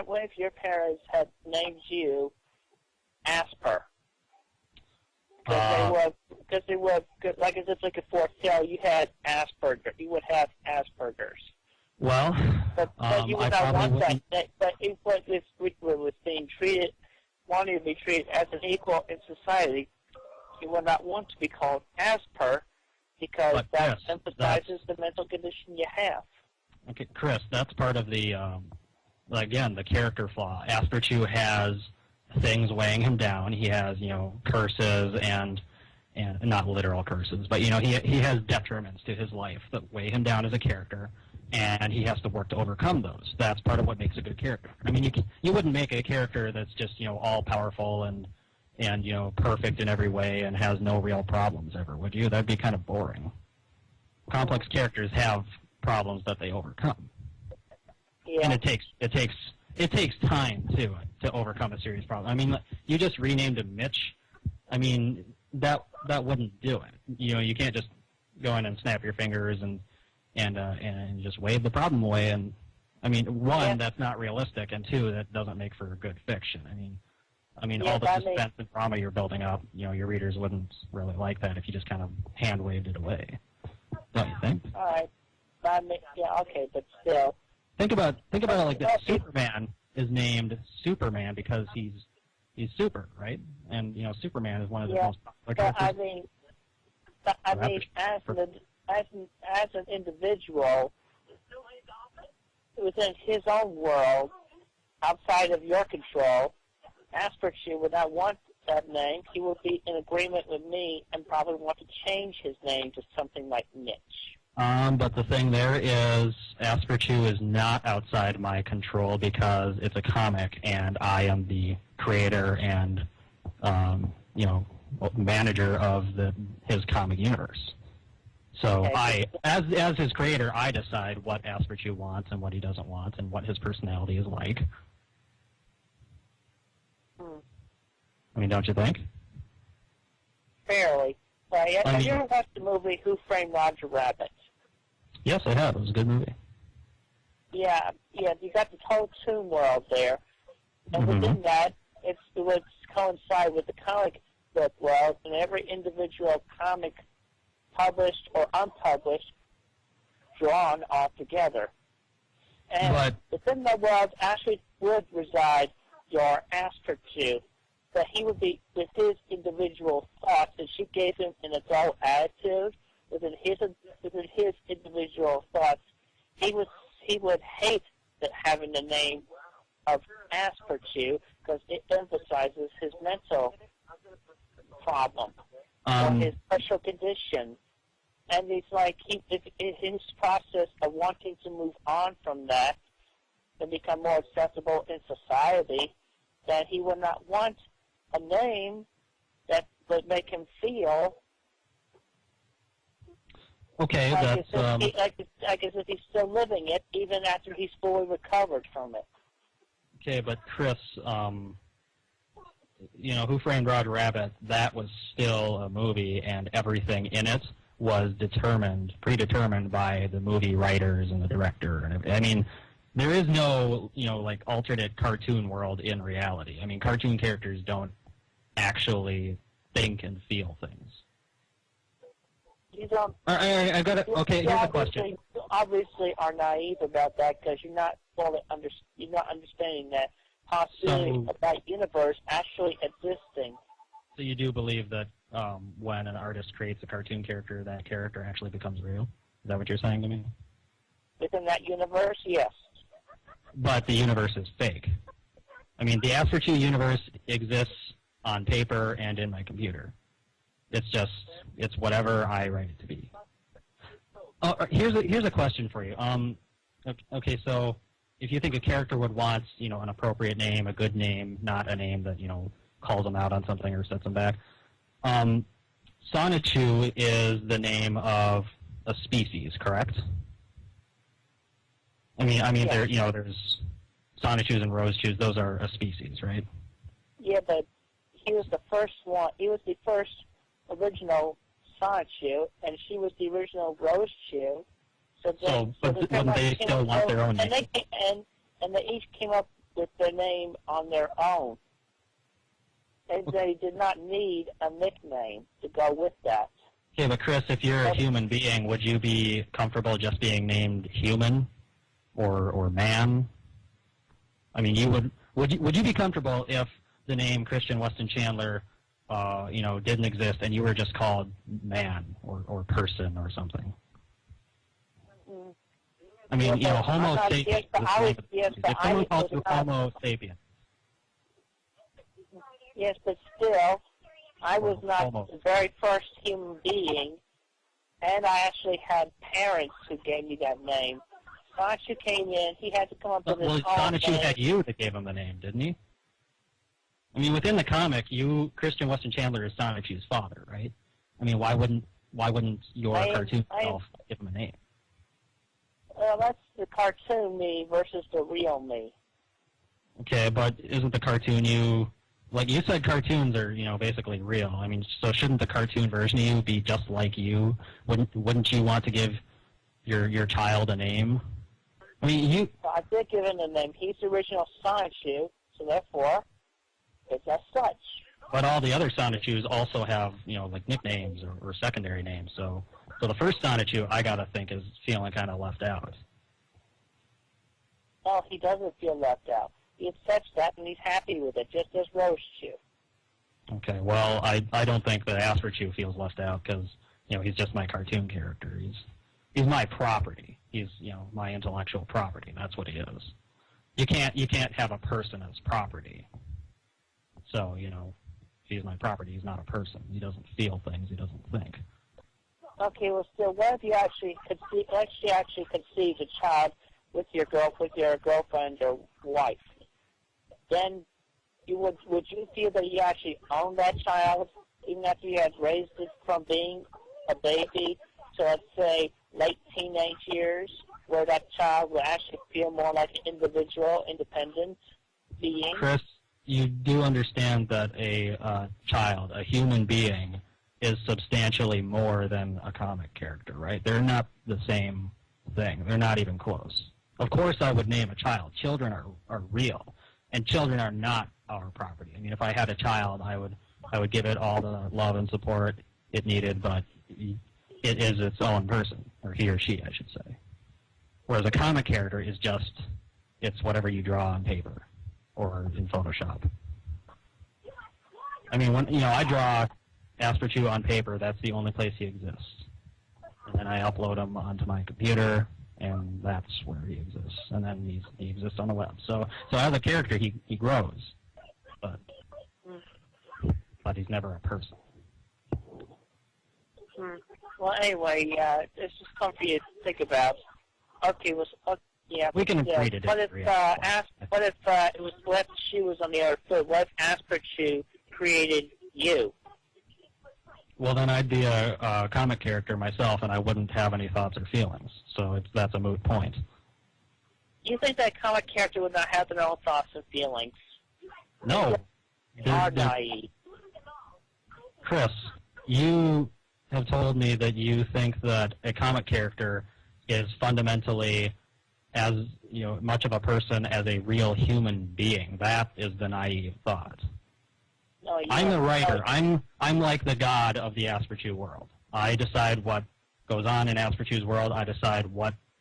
what if your parents had named you Asper? Because they were like as if like a fourth tail, you had Asperger. You would have Asperger's. Well, but you would not want that. But if what was being treated, wanting to be treated as an equal in society, you would not want to be called Asper because that emphasizes the mental condition you have. Okay, Chris, that's part of the again the character flaw. Asperger has things weighing him down. He has, curses and not literal curses, but, he has detriments to his life that weigh him down as a character, and he has to work to overcome those. That's part of what makes a good character. I mean, you wouldn't make a character that's just, all powerful and perfect in every way and has no real problems ever, would you? That'd be kind of boring. Complex characters have problems that they overcome. Yeah. And it takes time to overcome a serious problem. I mean, you just renamed him Mitch. I mean, that wouldn't do it. You can't just go in and snap your fingers and just wave the problem away. And I mean, one, that's not realistic, and two, that doesn't make for good fiction. I mean, all the suspense and drama you're building up, your readers wouldn't really like that if you just kind of hand waved it away. Don't you think? All right. Okay, but still. Think about it like this. Superman is named Superman because he's super, right? And Superman is one of the most popular characters. I mean, as an individual within his own world, outside of your control, Asperger would not want that name. He would be in agreement with me and probably want to change his name to something like Mitch. But the thing there is, Asperger is not outside my control because it's a comic, and I am the creator and, manager of his comic universe. So as his creator, I decide what Asperger wants and what he doesn't want and what his personality is like. I mean, don't you think? Fairly. Have you ever watched the movie Who Framed Roger Rabbit? Yes, I have. It was a good movie. Yeah, you got the whole Toon world there. And within that, it would coincide with the comic book world, and every individual comic, published or unpublished, drawn all together. And within the world actually would reside your Asperger, that he would be with his individual thoughts, and she gave him an adult attitude within his individual thoughts. He would hate that having the name of Asperger because it emphasizes his mental problem or his special condition. And it's like in his process of wanting to move on from that and become more acceptable in society, that he would not want a name that would make him feel like as if he's still living it, even after he's fully recovered from it. Okay, but Chris, Who Framed Roger Rabbit, that was still a movie, and everything in it was predetermined by the movie writers and the director. And I mean, there is no, alternate cartoon world in reality. I mean, cartoon characters don't actually think and feel things. You don't. I got it. Okay, here's a question. You obviously are naive about that because you're not understanding that possibility of that universe actually existing. So you do believe that when an artist creates a cartoon character, that character actually becomes real? Is that what you're saying to me? Within that universe, yes. But the universe is fake. I mean, the Asperger universe exists on paper and in my computer. It's whatever I write it to be. Here's a question for you. Okay, so if you think a character would want, an appropriate name, a good name, not a name that, calls them out on something or sets them back. Sonichu is the name of a species, correct? I mean, yeah. There's Sonichus and Rosechus. Those are a species, right? Yeah, but he was the first one. He was the first original Sonichu, and she was the original Rosechu. But wouldn't they still want their own name? And they each came up with their name on their own. And they did not need a nickname to go with that. Okay, but Chris, if you're a human being, would you be comfortable just being named human or man? I mean, would you be comfortable if the name Christian Weston Chandler, didn't exist and you were just called man or person or something? I mean, Homo sapiens. If someone calls you Homo sapiens. Yes, but still, I was not the very first human being, and I actually had parents who gave me that name. Sonichu came in, he had to come up with his own Sonichu name. had you that gave him the name, didn't he? I mean, within the comic, Christian Weston Chandler is Sonichu's father, right? I mean, why wouldn't your cartoon self give him a name? Well, that's the cartoon me versus the real me. Okay, but isn't the cartoon you... Like you said, cartoons are, basically real. I mean, so shouldn't the cartoon version of you be just like you? Wouldn't you want to give your child a name? I mean, I did give him a name. He's the original Sonichu, so therefore, it's as such. But all the other Sonichus also have, like nicknames or secondary names. So the first Sonichu, I gotta think, is feeling kind of left out. Well, he doesn't feel left out. He accepts that, and he's happy with it, just as Rochew. Okay, well, I don't think that Asperchu feels left out because, he's just my cartoon character. He's my property. He's, my intellectual property. That's what he is. You can't have a person as property. So, if he's my property, he's not a person. He doesn't feel things. He doesn't think. Okay, well, still, what if you actually conceives a child with your girlfriend or wife? Then would you feel that you actually own that child, even after you had raised it from being a baby to, let's say, late teenage years, where that child would actually feel more like an individual, independent being? Chris, you do understand that a child, a human being, is substantially more than a comic character, right? They're not the same thing. They're not even close. Of course I would name a child. Children are real. And children are not our property. I mean, if I had a child, I would give it all the love and support it needed, but it is its own person, or he or she, I should say. Whereas a comic character is it's whatever you draw on paper or in Photoshop. I mean, when I draw Asperchu on paper, that's the only place he exists. And then I upload him onto my computer, and that's where he exists. And then he exists on the web. So as a character, he grows, but he's never a person. Well, anyway, it's just something for you to think about. Okay, yeah. We can agree to disagree. What if she was on the other foot? What if Asperchu created you? Well, then I'd be a comic character myself, and I wouldn't have any thoughts or feelings. So that's a moot point. You think that comic character would not have their own thoughts and feelings? No. They are naive. Chris, you have told me that you think that a comic character is fundamentally as much of a person as a real human being. That is the naive thought. No, I'm the writer. I'm like the god of the Asperchu world. I decide what goes on in Asperchu's world. I decide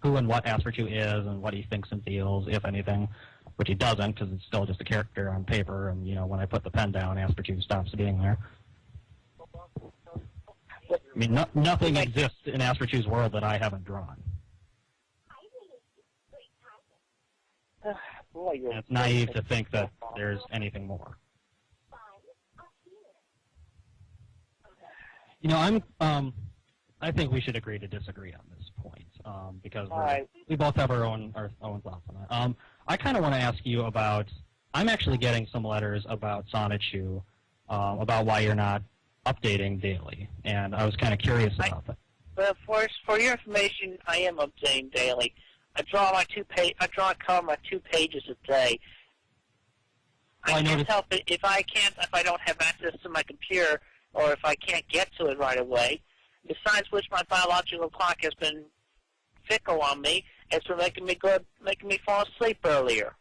who and what Asperchu is and what he thinks and feels, if anything, which he doesn't because it's still just a character on paper. And when I put the pen down, Asperchu stops being there. I mean, nothing exists in Asperchu's world that I haven't drawn. Boy, it's naive to think that there's anything more. I think we should agree to disagree on this point because we both have our own thoughts on it. I kind of want to ask you about. I'm actually getting some letters about Sonichu, about why you're not updating daily, and I was kind of curious about that. But for your information, I am updating daily. I draw and color my 2 pages a day. I can't help it if I don't have access to my computer, or if I can't get to it right away. Besides which, my biological clock has been fickle on me. It's been making me fall asleep earlier.